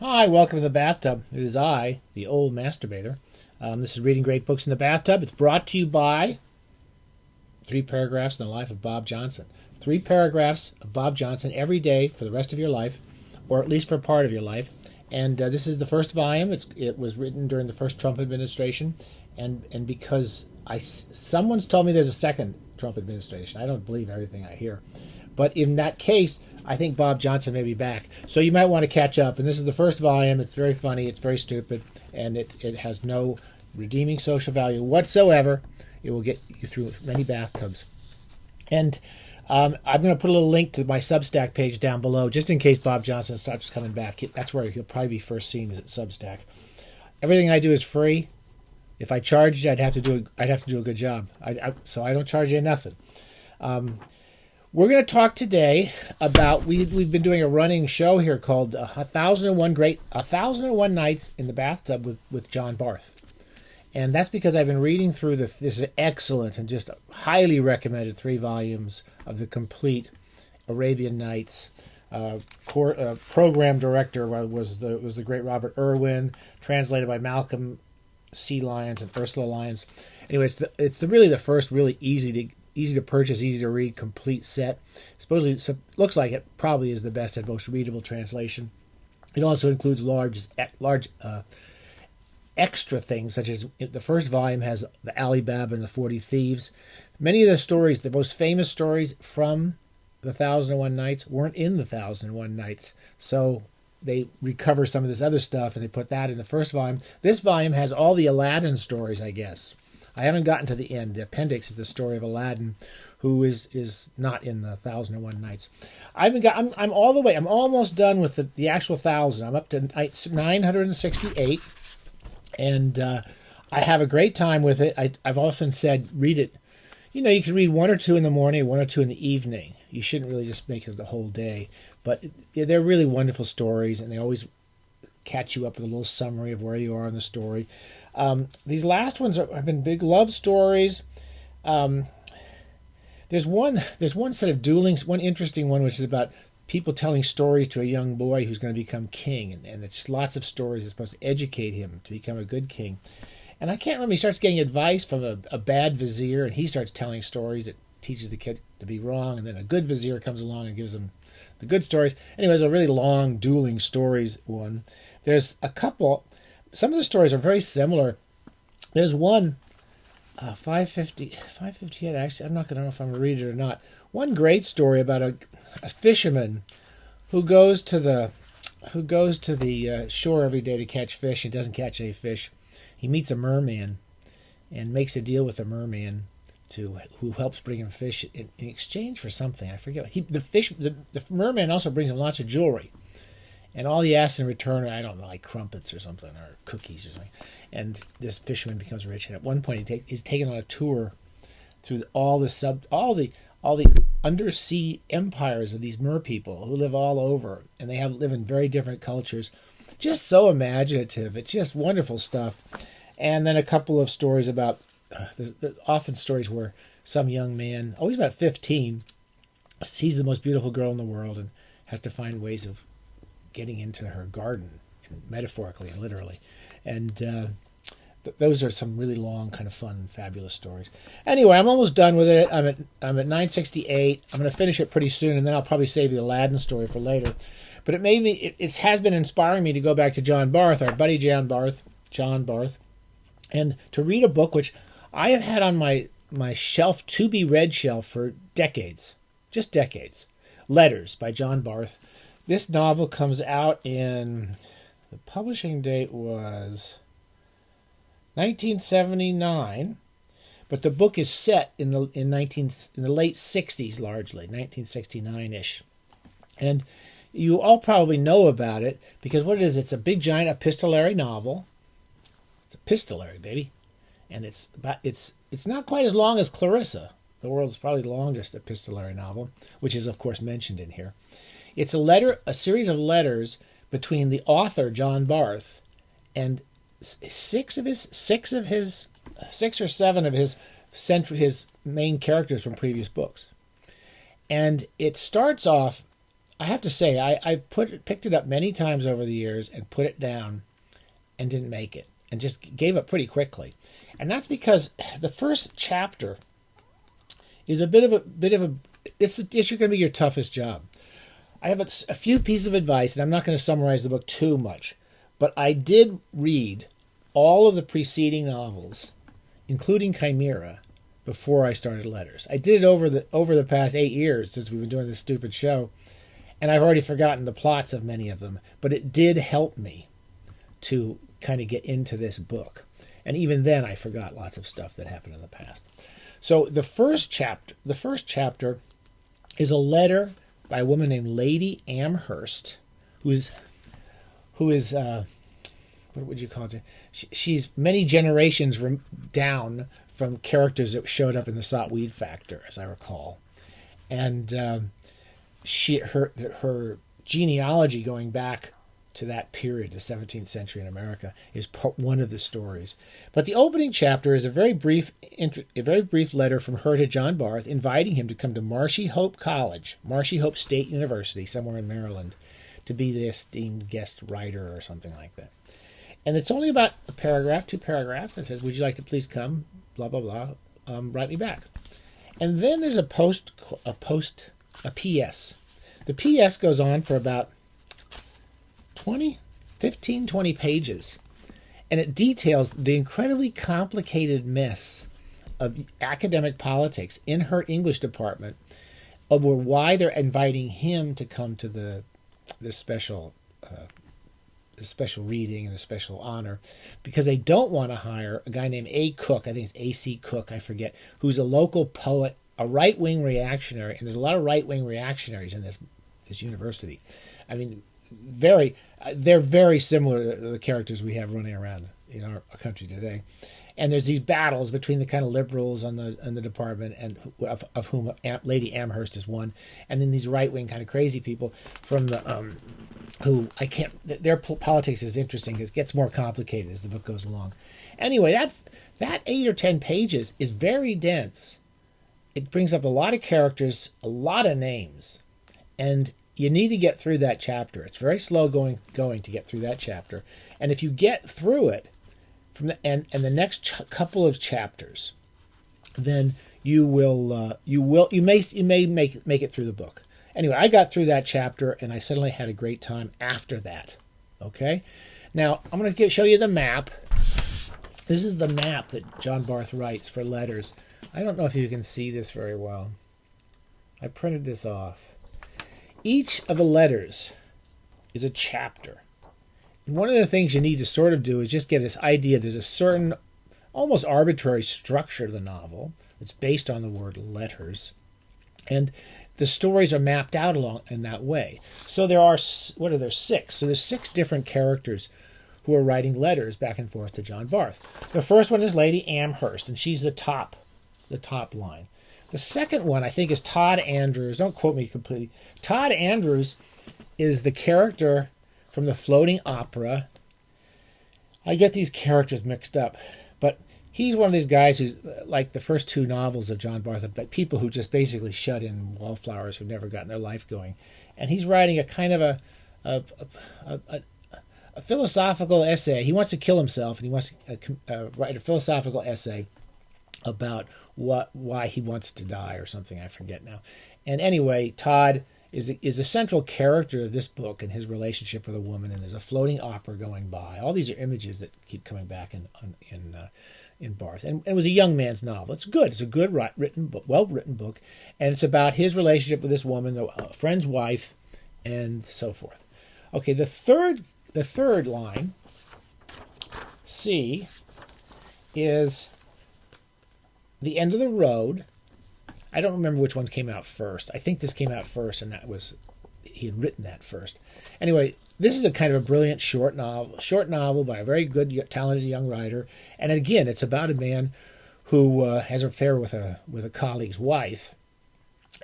Hi, welcome to the Bathtub. It is I, the old masturbator. This is Reading Great Books in the Bathtub. It's brought to you by 3 paragraphs in the life of Bob Johnson. 3 paragraphs of Bob Johnson every day for the rest of your life, or at least for part of your life. And this is the first volume. It was written during the first Trump administration, and because someone's told me there's a second Trump administration. I don't believe everything I hear. But in that case, I think Bob Johnson may be back. So you might want to catch up. And this is the first volume. It's very funny. It's very stupid. And it has no redeeming social value whatsoever. It will get you through many bathtubs. And I'm going to put a little link to my Substack page down below, just in case Bob Johnson starts coming back. That's where he'll probably be first seen, is at Substack. Everything I do is free. If I charged you, I'd have to do a good job. So I don't charge you nothing. We're going to talk today about we've been doing a running show here called 1001 Nights in the Bathtub with John Barth. And that's because I've been reading through this excellent and just highly recommended 3 volumes of the complete Arabian Nights. Program director was the great Robert Irwin, translated by Malcolm C. Lyons and Ursula Lyons. Anyway, it's really the first really easy to purchase, easy to read, complete set. Supposedly, it looks like it probably is the best and most readable translation. It also includes large extra things, such as the first volume has the Ali Bab and the 40 Thieves. Many of the stories, the most famous stories from the 1001 Nights, weren't in the 1001 Nights. So they recover some of this other stuff and they put that in the first volume. This volume has all the Aladdin stories, I guess. I haven't gotten to the end. The appendix is the story of Aladdin, who is not in the 1001 Nights. I'm all the way. I'm almost done with the actual 1,000. I'm up to night 968, and I have a great time with it. I've often said, read it. You know, you can read 1 or 2 in the morning, 1 or 2 in the evening. You shouldn't really just make it the whole day. But they're really wonderful stories, and they always catch you up with a little summary of where you are in the story. These last ones have been big love stories. There's one set of duelings, one interesting one, which is about people telling stories to a young boy who's going to become king, and it's just lots of stories that's supposed to educate him to become a good king. And I can't remember, he starts getting advice from a bad vizier, and he starts telling stories that teaches the kid to be wrong, and then a good vizier comes along and gives him the good stories. Anyway, it's a really long dueling stories one. There's a couple. Some of the stories are very similar. There's one, 558, actually, I'm not going to know if I'm going to read it or not. One great story about a fisherman who goes to the shore every day to catch fish and doesn't catch any fish. He meets a merman and makes a deal with a merman who helps bring him fish in exchange for something. I forget. The merman also brings him lots of jewelry. And all he asks in return are, I don't know, like crumpets or something, or cookies or something. And this fisherman becomes rich. And at one point, he's taken on a tour through all the undersea empires of these mer people who live all over, and they live in very different cultures. Just so imaginative. It's just wonderful stuff. And then a couple of stories about there's often stories where some young man, always about 15, sees the most beautiful girl in the world and has to find ways of getting into her garden, metaphorically and literally. And those are some really long, kind of fun, fabulous stories. Anyway, I'm almost done with it. I'm at 968. I'm going to finish it pretty soon, and then I'll probably save the Aladdin story for later. But it has been inspiring me to go back to John Barth, our buddy John Barth, and to read a book which I have had on my shelf, to be read shelf, for decades, just decades. Letters by John Barth. This novel comes out the publishing date was 1979, but the book is set in the late 60s, largely 1969-ish. And you all probably know about it because what it is, it's a big giant epistolary novel. It's epistolary, baby. And it's not quite as long as Clarissa, the world's probably longest epistolary novel, which is of course mentioned in here. It's a series of letters between the author John Barth and 6 or 7 of his main characters from previous books. And it starts off I have to say, I've picked it up many times over the years and put it down and didn't make it and just gave up pretty quickly. And that's because the first chapter is a bit of a this is going to be your toughest job. I have a few pieces of advice, and I'm not going to summarize the book too much, but I did read all of the preceding novels, including Chimera, before I started Letters. I did it over the past 8 years since we've been doing this stupid show, and I've already forgotten the plots of many of them, but it did help me to kind of get into this book. And even then I forgot lots of stuff that happened in the past. So the first chapter is a letter by a woman named Lady Amherst, who is what would you call it? She's many generations down from characters that showed up in the Sot Weed Factor, as I recall, and her genealogy going back to that period, the 17th century in America, is one of the stories. But the opening chapter is a very brief letter from her to John Barth, inviting him to come to Marshy Hope State University, somewhere in Maryland, to be the esteemed guest writer or something like that. And it's only about a paragraph, 2 paragraphs, that says, "Would you like to please come? Blah blah blah. Write me back." And then there's a PS. The PS goes on for about 20 pages, and it details the incredibly complicated mess of academic politics in her English department, of why they're inviting him to come to the special reading and the special honor, because they don't want to hire a guy named A. Cook, I think it's A.C. Cook, I forget, who's a local poet, a right-wing reactionary, and there's a lot of right-wing reactionaries in this university. I mean, they're very similar to the characters we have running around in our country today. And there's these battles between the kind of liberals on the department, and of whom Lady Amherst is one, and then these right-wing kind of crazy people from the who I can't. Their politics is interesting. It gets more complicated as the book goes along. Anyway, that 8 or 10 pages is very dense. It brings up a lot of characters, a lot of names, and you need to get through that chapter. It's very slow going to get through that chapter, and if you get through it from the next couple of chapters, then you may make it through the book. Anyway, I got through that chapter, and I suddenly had a great time after that. Okay, now I'm going to show you the map. This is the map that John Barth writes for Letters. I don't know if you can see this very well. I printed this off. Each of the letters is a chapter. And one of the things you need to sort of do is just get this idea there's a certain, almost arbitrary structure of the novel that's based on the word letters. And the stories are mapped out along in that way. So there are, 6? So there's 6 different characters who are writing letters back and forth to John Barth. The first one is Lady Amherst, and she's the top line. The second one, I think, is Todd Andrews. Don't quote me completely. Todd Andrews is the character from the floating opera. I get these characters mixed up, but he's one of these guys who's like the first 2 novels of John Barth, but people who just basically shut in wallflowers who've never gotten their life going. And he's writing a kind of a philosophical essay. He wants to kill himself, and he wants to write a philosophical essay about why he wants to die or something. I forget now. And anyway, Todd is a central character of this book and his relationship with a woman, and there's a floating opera going by. All these are images that keep coming back in Barth. And it was a young man's novel. It's good. It's a good written book, well-written book, and it's about his relationship with this woman, a friend's wife, and so forth. Okay, the third line, C, is the end of the road. I don't remember which one came out first. I think this came out first, and he had written that first. Anyway, this is a kind of a brilliant short novel by a very good, talented young writer. And again, it's about a man who has an affair with a colleague's wife.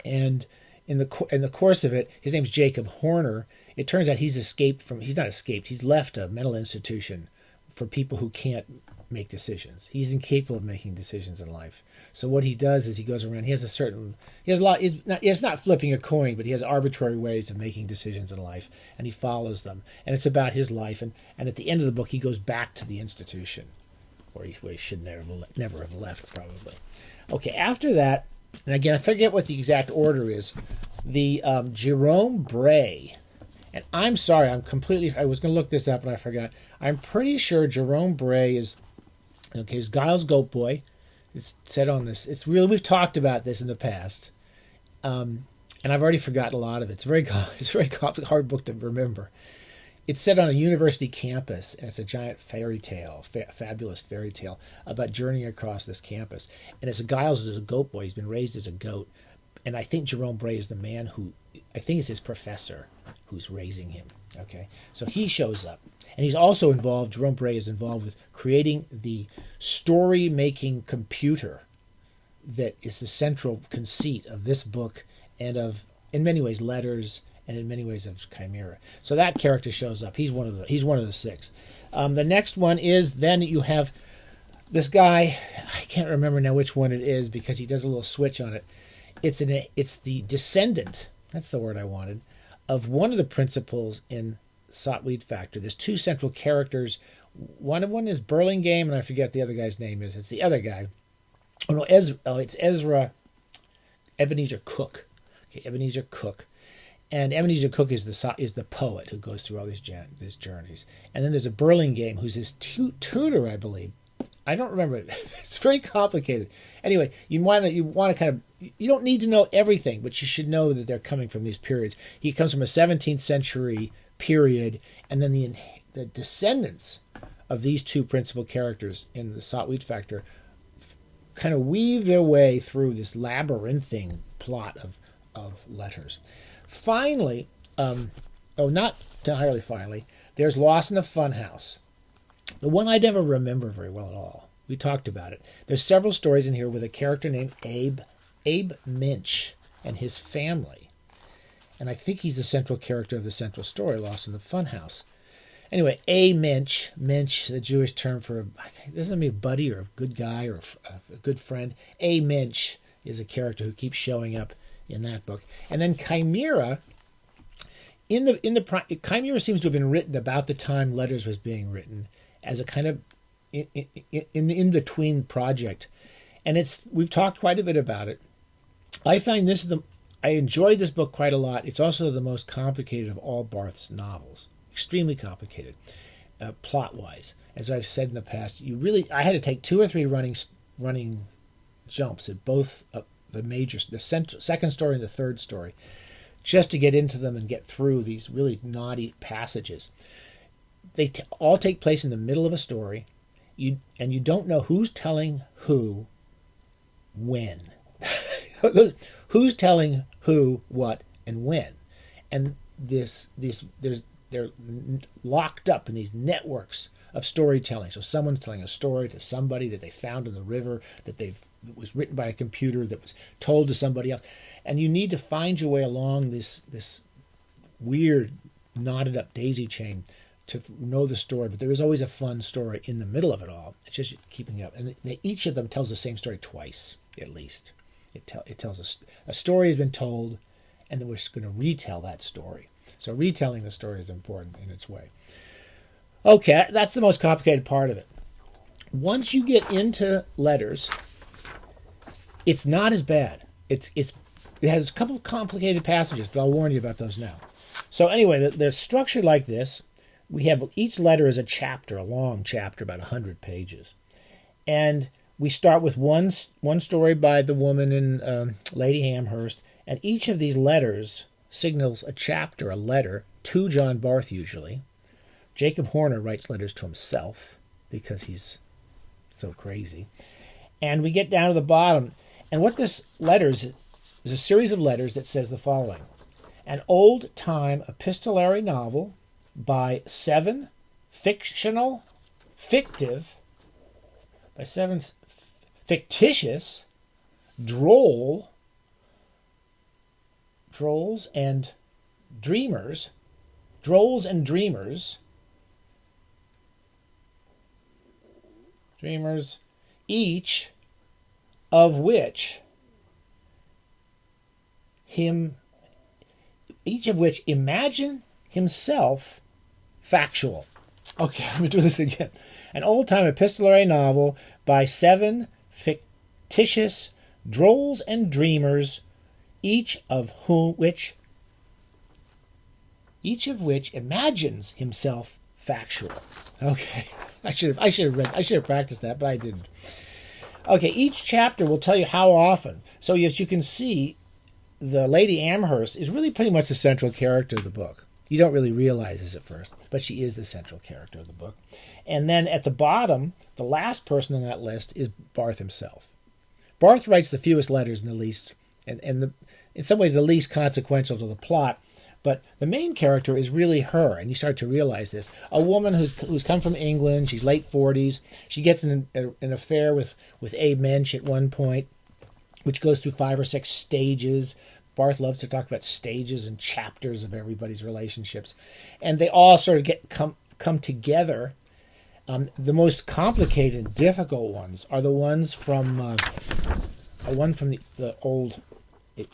And in the course of it, his name's Jacob Horner. It turns out he's left a mental institution for people who can't make decisions. He's incapable of making decisions in life. So what he does is he goes around. He has a lot. It's not flipping a coin, but he has arbitrary ways of making decisions in life, and he follows them. And it's about his life. And at the end of the book, he goes back to the institution where he should never have left, probably. Okay, after that, and again, I forget what the exact order is. The Jerome Bray. And I'm sorry, I was going to look this up and I forgot. I'm pretty sure Jerome Bray is, okay, it's Giles Goat Boy. It's said on this. We've talked about this in the past. And I've already forgotten a lot of it. It's a very hard book to remember. It's set on a university campus, and it's a giant fairy tale, fabulous fairy tale about journeying across this campus. And Giles is a goat boy. He's been raised as a goat. And I think Jerome Bray is the man I think it's his professor who's raising him. Okay, so he shows up. And he's also involved, Jerome Bray is involved with creating the story-making computer that is the central conceit of this book and of, in many ways, Letters, and in many ways of Chimera. So that character shows up. He's one of the six. The next one is, then you have this guy, I can't remember now which one it is because he does a little switch on it. It's the descendant, that's the word I wanted, of one of the principals in Sot Wheat Factor. There's two central characters. One is Burlingame, and I forget the other guy's name is. It's the other guy. It's Ezra Ebenezer Cook. Okay, Ebenezer Cook. And Ebenezer Cook is the poet who goes through all these journeys. And then there's a Burlingame who's his tutor, I believe. I don't remember. It's very complicated. Anyway, you want to kind of, you don't need to know everything, but you should know that they're coming from these periods. He comes from a 17th century period, and then the descendants of these two principal characters in the Sot Wheat Factor kind of weave their way through this labyrinthine plot of letters. Finally, not entirely finally, there's Lost in the Funhouse. The one I never remember very well at all. We talked about it. There's several stories in here with a character named Abe Minch and his family. And I think he's the central character of the central story, Lost in the Funhouse. Anyway, Minch, the Jewish term for, I think, doesn't mean a buddy or a good guy or a good friend. Minch is a character who keeps showing up in that book. And then Chimera, Chimera seems to have been written about the time Letters was being written as a kind of in-between project. And we've talked quite a bit about it. I find I enjoyed this book quite a lot. It's also the most complicated of all Barth's novels. Extremely complicated, plot-wise. As I've said in the past, I had to take 2 or 3 running jumps at both the second story and the third story, just to get into them and get through these really knotty passages. They all take place in the middle of a story, and you don't know who's telling who, when. Who's telling who, what, and when. And they're locked up in these networks of storytelling. So someone's telling a story to somebody that they found in the river, that was written by a computer, that was told to somebody else. And you need to find your way along this weird, knotted up daisy chain to know the story. But there is always a fun story in the middle of it all. It's just keeping up. And each of them tells the same story twice, at least. It tells a story has been told, and then we're going to retell that story. So retelling the story is important in its way. Okay, that's the most complicated part of it. Once you get into Letters, it's not as bad. It has a couple of complicated passages, but I'll warn you about those now. So anyway, they're structured like this. We have each letter is a chapter, a long chapter, about 100 pages. And we start with one story by the woman in Lady Amherst, and each of these letters signals a letter to John Barth usually. Jacob Horner writes letters to himself because he's so crazy. And we get down to the bottom, and what this letters is a series of letters that says the following: an old-time epistolary novel by 7 fictitious, drolls and dreamers, dreamers, each of which imagine himself factual. Okay, let me do this again. An old-time epistolary novel by 7 fictitious drolls and dreamers, each of which imagines himself factual. Okay, I should have practiced that, but I didn't. Okay, each chapter will tell you how often. So as you can see, the Lady Amherst is really pretty much the central character of the book. You don't really realize this at first, but she is the central character of the book. And then at the bottom, the last person on that list is Barth himself. Barth writes the fewest letters and the least, in some ways the least consequential to the plot. But the main character is really her, and you start to realize this. A woman who's come from England, she's late 40s. She gets an affair with Abe Mensch at one point, which goes through 5 or 6 stages. Barth loves to talk about stages and chapters of everybody's relationships. And they all sort of come together. The most complicated and difficult ones are the ones from the old,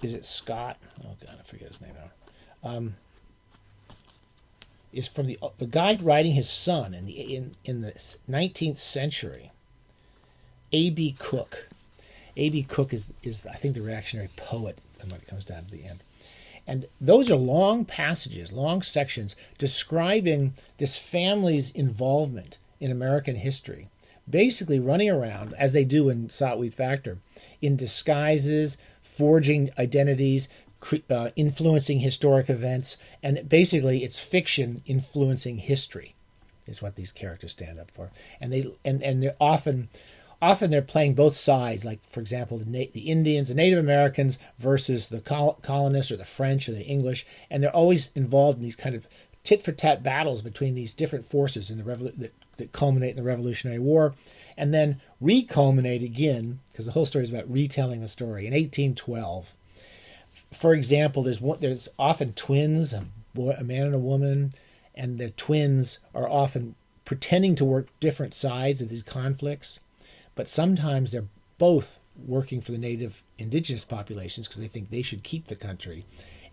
is it Scott? Oh God, I forget his name now. Is from the guy writing his son in the 19th century. A.B. Cook. A.B. Cook is I think the reactionary poet when it comes down to the end. And those are long passages, long sections describing this family's involvement in American history, basically running around, as they do in Salt Wheat Factor, in disguises, forging identities, influencing historic events, and basically it's fiction influencing history is what these characters stand up for. And they're often they're playing both sides, like, for example, the Indians, the Native Americans versus the colonists or the French or the English, and they're always involved in these kind of tit-for-tat battles between these different forces in that culminate in the Revolutionary War, and then re-culminate again, because the whole story is about retelling the story, in 1812. For example, there's often twins, a man and a woman, and the twins are often pretending to work different sides of these conflicts. But sometimes they're both working for the native indigenous populations because they think they should keep the country.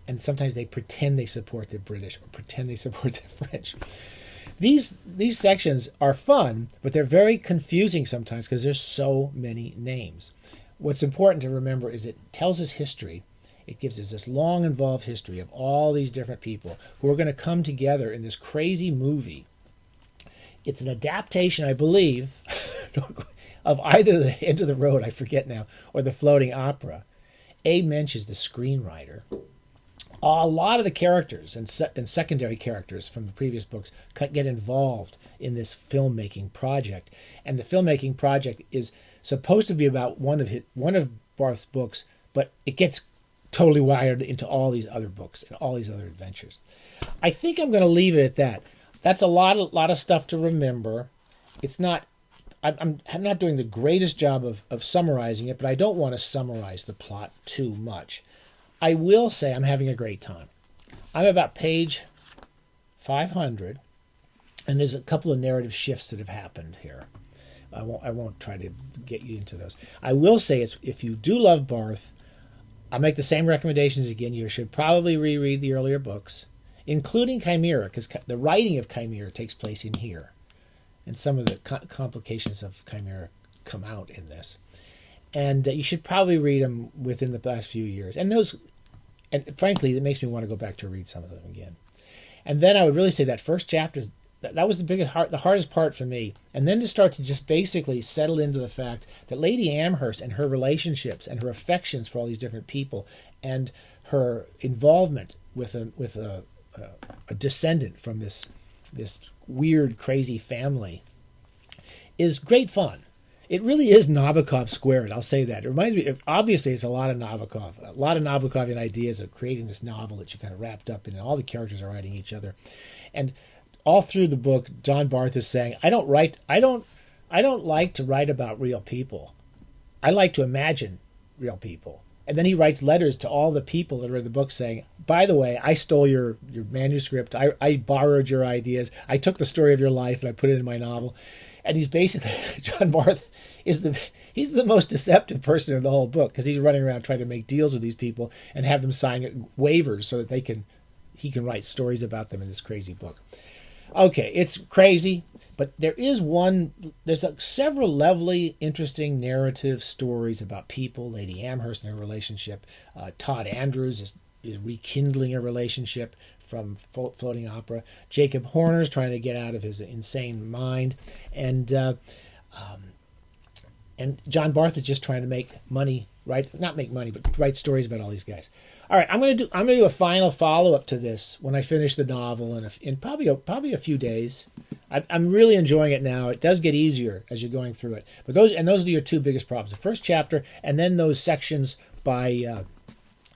And sometimes they pretend they support the British or pretend they support the French. These sections are fun, but they're very confusing sometimes because there's so many names. What's important to remember is it tells us history. It gives us this long, involved history of all these different people who are going to come together in this crazy movie. It's an adaptation, I believe, of either The End of the Road, I forget now, or The Floating Opera. Abe Mensch is the screenwriter. A lot of the characters and secondary characters from the previous books get involved in this filmmaking project. And the filmmaking project is supposed to be about one of Barth's books, but it gets totally wired into all these other books and all these other adventures. I think I'm going to leave it at that. That's a lot of stuff to remember. It's not. I'm not doing the greatest job of summarizing it, but I don't want to summarize the plot too much. I will say I'm having a great time. I'm about page 500, and there's a couple of narrative shifts that have happened here. I won't try to get you into those. I will say if you do love Barth, I'll make the same recommendations again. You should probably reread the earlier books, including Chimera, because the writing of Chimera takes place in here. And some of the complications of Chimera come out in this. And you should probably read them within the past few years. And frankly, it makes me want to go back to read some of them again. And then I would really say that first chapter, that was the hardest part for me. And then to start to just basically settle into the fact that Lady Amherst and her relationships and her affections for all these different people and her involvement with a descendant from this weird, crazy family is great fun. It really is Nabokov squared, I'll say that. It reminds me, obviously it's a lot of Nabokovian ideas of creating this novel that you kind of wrapped up in, and all the characters are writing each other. And all through the book, John Barth is saying, I don't like to write about real people. I like to imagine real people. And then he writes letters to all the people that are in the book saying, by the way, I stole your manuscript. I borrowed your ideas. I took the story of your life and I put it in my novel. And he's basically, John Barth he's the most deceptive person in the whole book, because he's running around trying to make deals with these people and have them sign waivers so that he can write stories about them in this crazy book. Okay, it's crazy, but there's several lovely, interesting narrative stories about people. Lady Amherst and her relationship. Todd Andrews is rekindling a relationship from floating opera. Jacob Horner's trying to get out of his insane mind, and John Barth is just trying to make money, not make money, but write stories about all these guys. All right, I'm gonna do a final follow up to this when I finish the novel in probably a few days. I'm really enjoying it now. It does get easier as you're going through it, but those are your two biggest problems: the first chapter, and then those sections by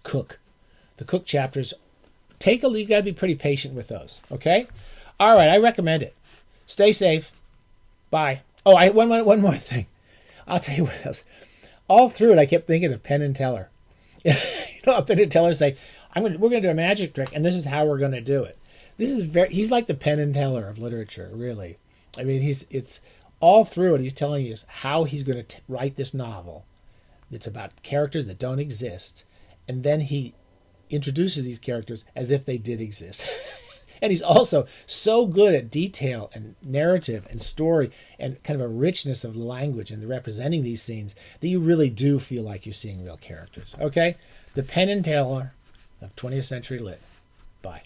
Cook. The Cook chapters. You gotta be pretty patient with those. Okay. All right, I recommend it. Stay safe. Bye. Oh, one more thing. I'll tell you what else. All through it, I kept thinking of Penn and Teller. Penn and Teller say, we're going to do a magic trick, and this is how we're going to do it. He's like the Penn and Teller of literature, really. I mean, it's all through it. He's telling you how he's going to write this novel. It's about characters that don't exist, and then he introduces these characters as if they did exist. And he's also so good at detail and narrative and story and kind of a richness of language and representing these scenes that you really do feel like you're seeing real characters. Okay? The Penn and Teller of 20th Century Lit. Bye.